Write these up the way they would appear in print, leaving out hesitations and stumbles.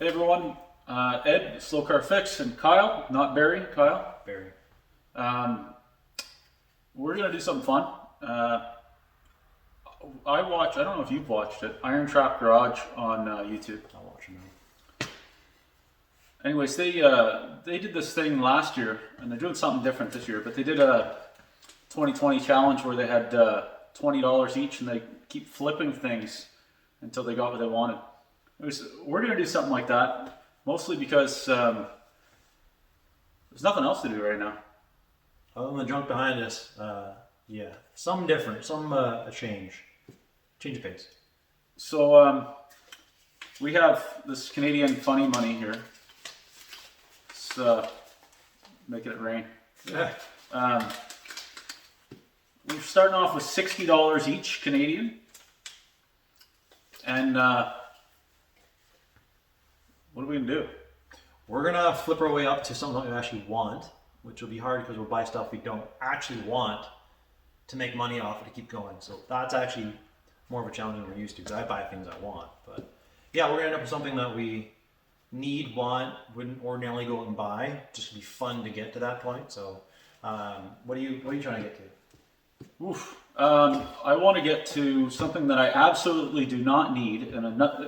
Hey everyone, Ed, Slow Car Fix, and Kyle, not Barry, Kyle. Barry. Um, we're gonna do something fun. I don't know if you've watched it, Iron Trap Garage on YouTube. I'll watch him now. Anyways, they did this thing last year, and they're doing something different this year. But they did a 2020 challenge where they had $20 each, and they keep flipping things until they got what they wanted. We're gonna do something like that, mostly because there's nothing else to do right now. Other than the junk behind us, yeah, some different, some a change of pace. So we have this Canadian funny money here. It's making it rain. Yeah. We're starting off with $60 each Canadian, and what are we gonna do? We're gonna flip our way up to something that we actually want, which will be hard because we'll buy stuff we don't actually want to make money off it to keep going. So that's actually more of a challenge than we're used to, because I buy things I want. But yeah, we're gonna end up with something that we need, want, wouldn't ordinarily go out and buy. Just to be fun to get to that point. So what are you trying to get to? Oof. I want to get to something that I absolutely do not need,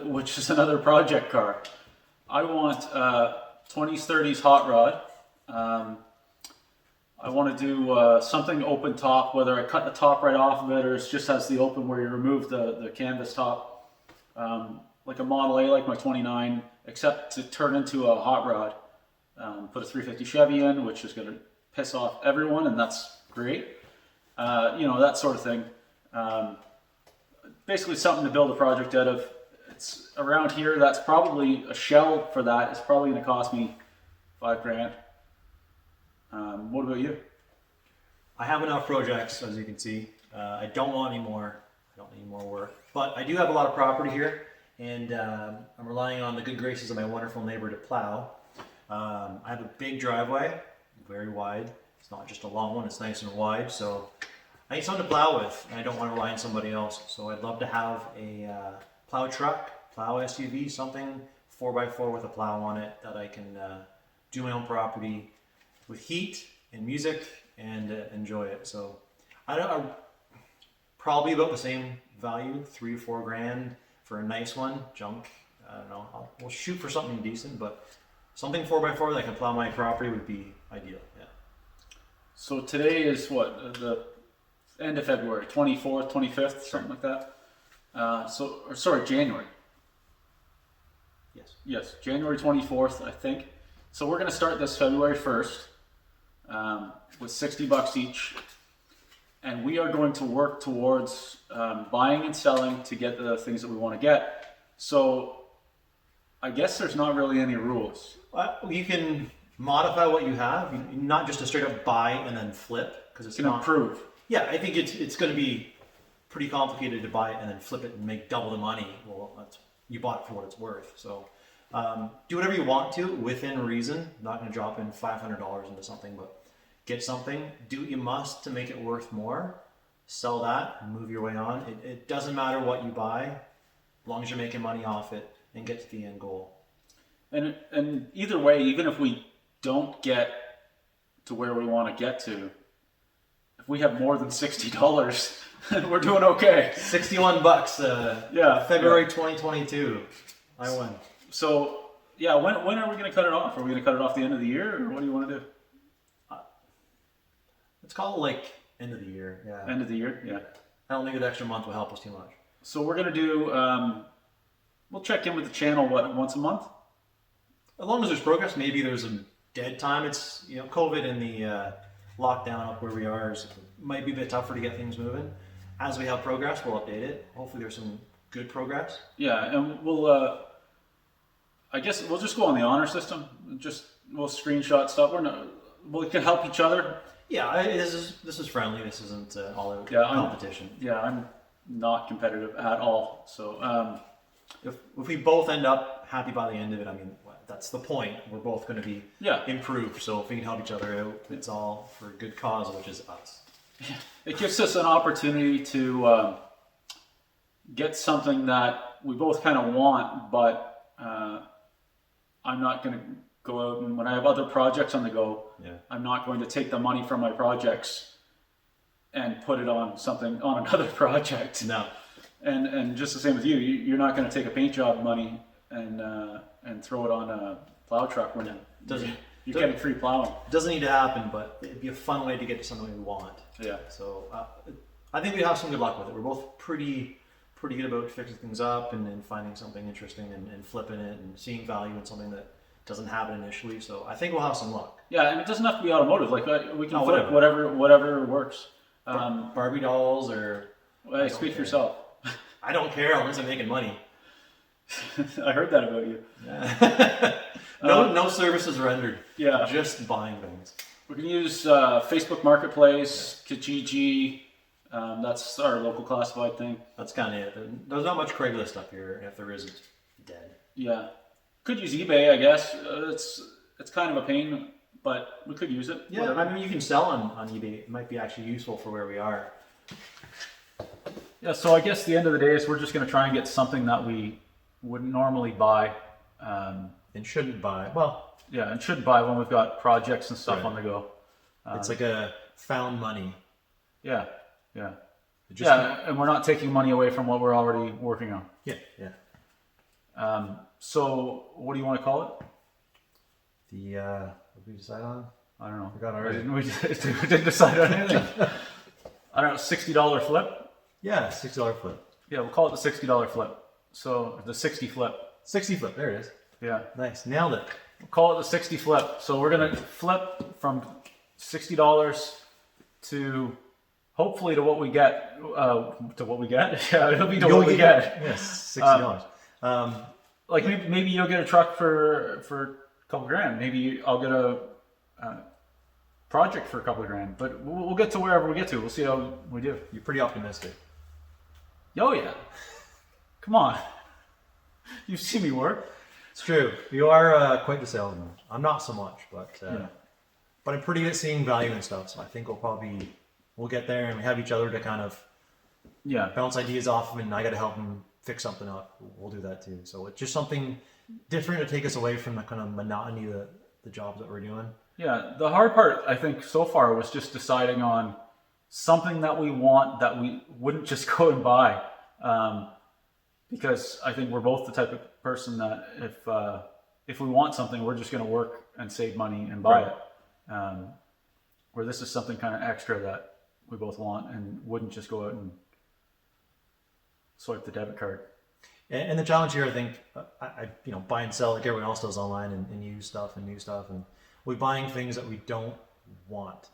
which is another project car. I want 20s, 30s hot rod. I want to do something open top, whether I cut the top right off of it or it just has the open where you remove the canvas top. Like a Model A, like my 29, except to turn into a hot rod. Put a 350 Chevy in, which is going to piss off everyone, and that's great. That sort of thing. Basically something to build a project out of. It's around here, that's probably a shell for that. It's probably going to cost me $5,000. What about you? I have enough projects, as you can see. I don't want any more. I don't need more work. But I do have a lot of property here, and I'm relying on the good graces of my wonderful neighbor to plow. I have a big driveway, very wide. It's not just a long one, it's nice and wide. So I need something to plow with, and I don't want to rely on somebody else. So I'd love to have a plow truck, plow SUV, something 4x4 with a plow on it that I can do my own property with heat and music and enjoy it. So I probably about the same value, $3 or $4,000 for a nice one. Junk, I don't know. We'll shoot for something decent, but something 4x4 that I can plow my property would be ideal. Yeah. So today is what, the end of February, 24th, 25th, something like that. January. Yes. Yes, January 24th, I think. So we're going to start this February 1st with $60 each. And we are going to work towards buying and selling to get the things that we want to get. So I guess there's not really any rules. You can modify what you have, not just a straight up buy and then flip, because it's You can not. improve. Yeah, I think it's going to be pretty complicated to buy it and then flip it and make double the money. Well, you bought it for what it's worth. So do whatever you want to within reason. I'm not going to drop in $500 into something, but get something. Do what you must to make it worth more. Sell that and move your way on. It doesn't matter what you buy, as long as you're making money off it and get to the end goal. And either way, even if we don't get to where we want to get to, if we have more than $60, we're doing okay. $61. Yeah. February 2022. I win. So yeah, when are we going to cut it off? Are we going to cut it off the end of the year, or what do you want to do? Let's call it like end of the year. Yeah. End of the year, yeah. I don't think an extra month will help us too much. So we're going to do. We'll check in with the channel once a month. As long as there's progress, maybe there's a dead time. It's COVID and the lockdown up where we are might be a bit tougher to get things moving. As we have progress, we'll update it. Hopefully, there's some good progress. Yeah, and we'll. I guess we'll just go on the honor system. We'll screenshot stuff. We can help each other. Yeah, this is friendly. This isn't all out competition. I'm not competitive at all. So if we both end up happy by the end of it, I mean, that's the point. We're both going to be improved. So if we can help each other out, it's all for a good cause, which is us. It gives us an opportunity to get something that we both kind of want, but I'm not going to go out and when I have other projects on the go, Yeah. I'm not going to take the money from my projects and put it on something on another project. No. And just the same with you, you're not going to take a paint job money and throw it on a plow truck when Doesn't you're getting free plowing. doesn't need to happen, but it'd be a fun way to get to something we want. Yeah. So I think we have some good luck with it. We're both pretty good about fixing things up and finding something interesting and flipping it and seeing value in something that doesn't have it initially. So I think we'll have some luck. Yeah, and it doesn't have to be automotive. Like we can No, flip whatever works. Barbie dolls or Hey, speak for yourself. I don't care as long as I'm making money. I heard that about you. No services rendered. Yeah. Just buying things. We can use Facebook Marketplace, Kijiji. That's our local classified thing. That's kind of it. There's not much Craigslist up here. If there is, it's dead. Yeah, could use eBay, I guess. It's kind of a pain, but we could use it. Yeah, Whatever. I mean, you can sell on eBay. It might be actually useful for where we are. Yeah, so I guess the end of the day is we're just going to try and get something that we wouldn't normally buy. And shouldn't buy. Well, Yeah, and should buy when we've got projects and stuff Right. on the go. it's like a found money. Yeah, yeah. It just- Yeah, and we're not taking money away from what we're already working on. Yeah. So what do you want to call it? The what did we decide on? I don't know. Forgot already. We didn't decide on anything. I don't know, $60 flip? Yeah, $60 flip. Yeah, we'll call it the $60 flip. So the 60 flip. 60 flip. There it is. Yeah. Nice. Nailed it. We'll call it the 60 flip. So we're going to flip from $60 to hopefully to what we get. To what we get? Yeah, it'll be to what we get. Yes, $60. Like maybe you'll get a truck for a couple grand. Maybe I'll get a project for a couple of grand. But we'll get to wherever we get to. We'll see how we do. You're pretty optimistic. Oh yeah. Come on. You've seen me work. It's true. You are quite the salesman. I'm not so much, but Yeah. but I'm pretty good at seeing value and stuff. So I think we'll get there and we have each other to kind of Yeah. bounce ideas off of, and I got to help him fix something up. We'll do that too. So it's just something different to take us away from the kind of monotony of the jobs that we're doing. Yeah. The hard part, I think, so far was just deciding on something that we want that we wouldn't just go and buy. Because I think we're both the type of person that if we want something, we're just going to work and save money and buy Right. it. Where this is something kind of extra that we both want and wouldn't just go out and swipe the debit card. And the challenge here, I think, I buy and sell like everyone else does online and use stuff and new stuff, and we're buying things that we don't want.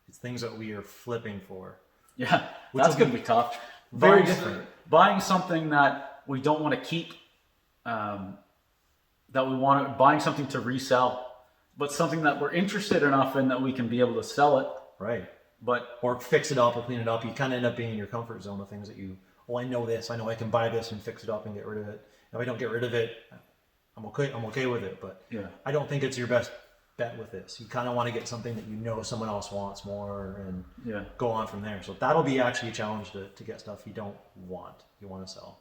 It's things that we are flipping for. Yeah, Which that's will going to be tough. very Buying- different. Buying something that we don't want to keep, buying something to resell, but something that we're interested enough in that we can be able to sell it. Right. But Or fix it up or clean it up. You kind of end up being in your comfort zone of things that I know this. I know I can buy this and fix it up and get rid of it. If I don't get rid of it, I'm okay with it. But yeah, I don't think it's your best bet with this. You kind of want to get something that you know someone else wants more and yeah, go on from there. So that'll be actually a challenge to get stuff you don't want, you want to sell.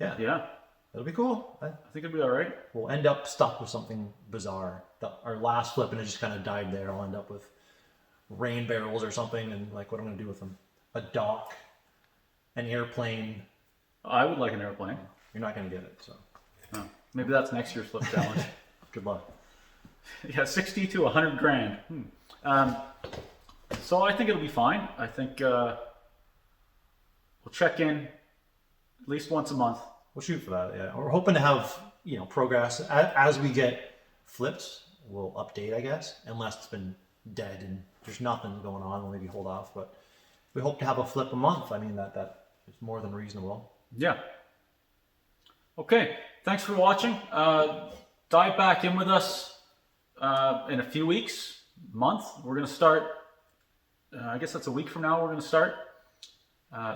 Yeah, yeah. it'll be cool. I think it'd be all right. We'll end up stuck with something bizarre. Our last flip and it just kind of died there. I'll end up with rain barrels or something, and like what I'm going to do with them. A dock, an airplane. I would like an airplane. You're not going to get it, so No. Maybe that's next year's flip challenge. good luck. Yeah, 60 to 100 grand. So I think it'll be fine. I think we'll check in at least once a month. We'll shoot for that. Yeah, we're hoping to have progress as we get flips. We'll update, I guess, unless it's been dead and there's nothing going on. We'll maybe hold off, but we hope to have a flip a month. I mean that is more than reasonable. Yeah. Okay. Thanks for watching. Dive back in with us in a few weeks, month. We're going to start, I guess that's a week from now we're going to start.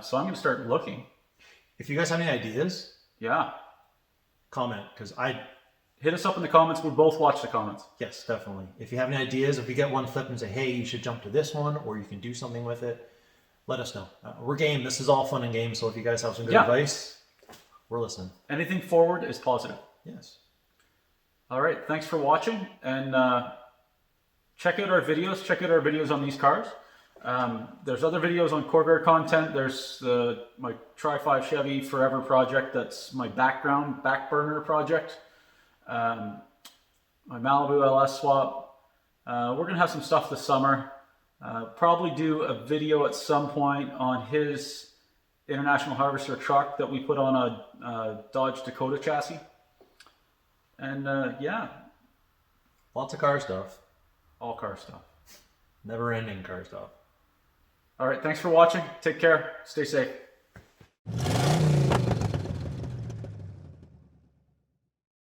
So I'm going to start looking. If you guys have any ideas, Yeah. comment, because Hit us up in the comments. We'll both watch the comments. yes, definitely. If you have any ideas, if we get one flip and say, hey, you should jump to this one, or you can do something with it, let us know. We're game. This is all fun and games. So if you guys have some good Yeah. advice, we're listening. Anything forward is positive. Yes. All right, thanks for watching, and check out our videos. Check out our videos on these cars. There's other videos on Corvair content. There's my Tri-5 Chevy Forever project. That's my back burner project. My Malibu LS swap. We're gonna have some stuff this summer. Probably do a video at some point on his International Harvester truck that we put on a Dodge Dakota chassis. And yeah, Lots of car stuff. all car stuff. Never ending car stuff. All right, thanks for watching. Take care. Stay safe.